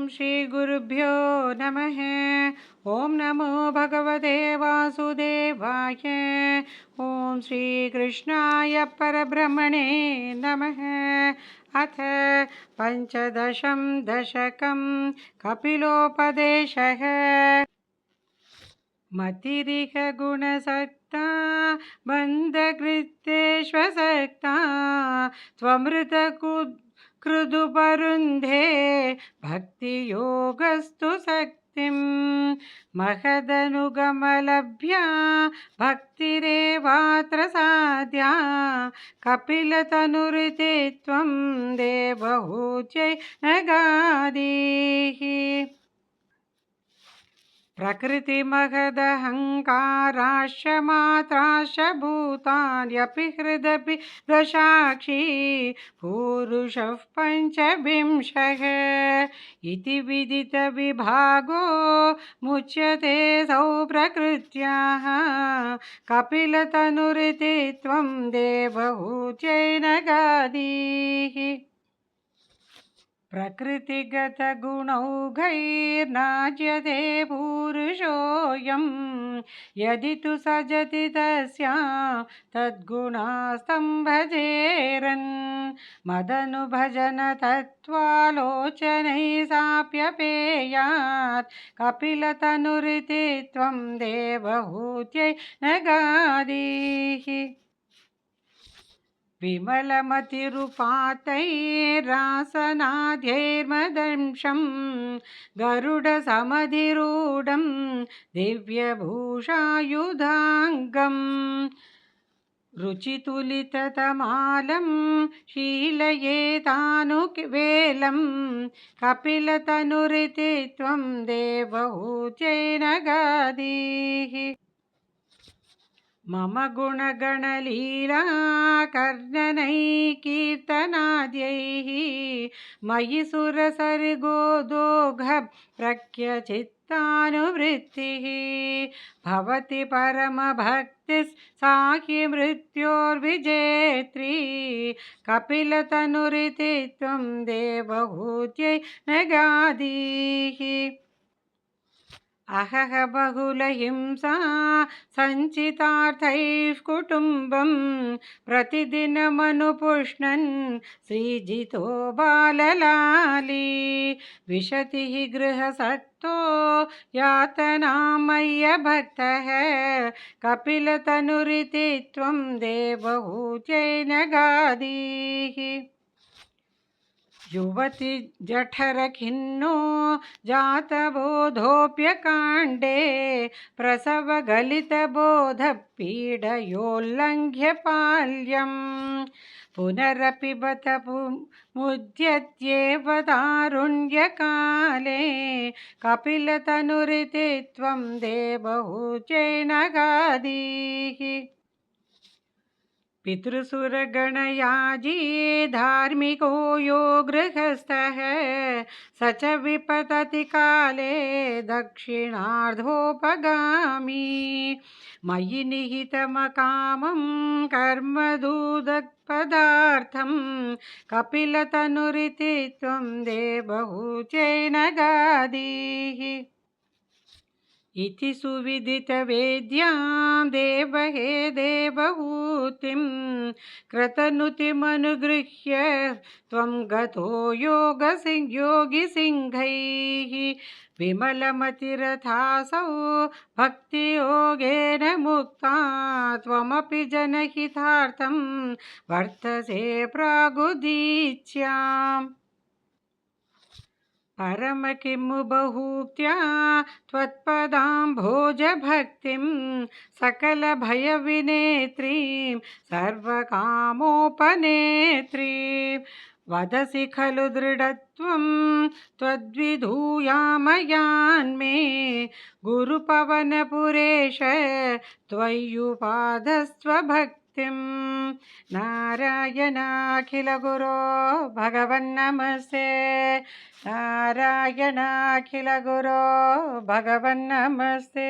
श्रीगुरुभ्यो नमः। ॐ नमो भगवते वासुदेवाय। ॐ श्रीकृष्णाय परब्रह्मणे नमः। अथ पञ्चदशं दशकं कपिलोपदेशः। मतिरिह गुणसक्ता बन्धकृत्येष्वसक्ता त्वमृतकृदुपरुन्धे भक्तियोगस्तु शक्तिं महदनुगमलभ्या भक्तिरेवात्र साध्या कपिलतनुरिते त्वं देवहूत्यै नगादिः। प्रकृतिमहदहङ्काराश्च मात्राश्च भूतान्यपि हृदपि दशाक्षी पुरुषः पञ्चविंशः इति विदितविभागो मुच्यते सौ प्रकृत्याः कपिलतनुरिति त्वं देवहूत्यै नगादिः। प्रकृतिगतगुणौघैर्नाज्यते पुरुषोऽयं यदि तु सजति तस्यां तद्गुणास्तं भजेरन् मदनुभजनतत्त्वालोचनैः साप्यपेयात् कपिलतनुरिति त्वं देवहूत्यै नगादिः। विमलमतिरुपातैरासनाद्यैर्मदंशं गरुडसमधिरूढं दिव्यभूषायुधाङ्गं रुचितुलिततमालं शीलयेतानुवेलं कपिलतनुरिति त्वं देवहूत्यै नगादिः। मम गुणगणलीला कर्णनैः कीर्तनाद्यैः मयि सुरसरिगोदोघप्रख्यचित्तानुवृत्तिः भवति परमभक्तिः सा हि मृत्योर्विजेत्री कपिलतनुरिति त्वं देवहूत्यै नगादिः। अहह बहुलहिंसा सञ्चितार्थैः कुटुम्बं प्रतिदिनमनुपुष्णन् श्रीजितो बाललाली विशतिः गृहसक्तो यातनामय्यभक्तः कपिलतनुरिति त्वं देवहूत्यै नगादिः। युवति जठरखिन्नो जातबोधोऽप्यकाण्डे प्रसवगलितबोधपीडयोल्लङ्घ्य पाल्यं पुनरपि बत मुद्यत्येव तारुण्यकाले कपिलतनुरिति त्वं देवहूत्यै नगादिः। पितृसुरगणयाजी धार्मिको यो गृहस्थः स च विपतति काले दक्षिणार्धोपगामी मयि निहितमकामं कर्मदूदपदार्थं कपिलतनुरिति त्वं देवहूत्यै नगादिः। इति सुविदितवेद्यां देवहे देवहूतिं क्रतनुतिमनुगृह्य त्वं गतो योगिसिंहैः विमलमतिरथासौ भक्तियोगेन मुक्ता त्वमपि जनहितार्थं वर्तसे प्रागुदीच्याम्। परम किमु बहुक्त्या त्वत्पदाम्भोजभक्तिं सकलभयविनेत्रीं सर्वकामोपनेत्रीं वदसि खलु दृढत्वं त्वद्विधूयामयान्मे गुरुपवनपुरेश त्वय्युपाधस्त्वभक्तिं नारायणाखिलगुरो भगवन्नमस्ते नारायणाखिलगुरो भगवन्नमस्ते।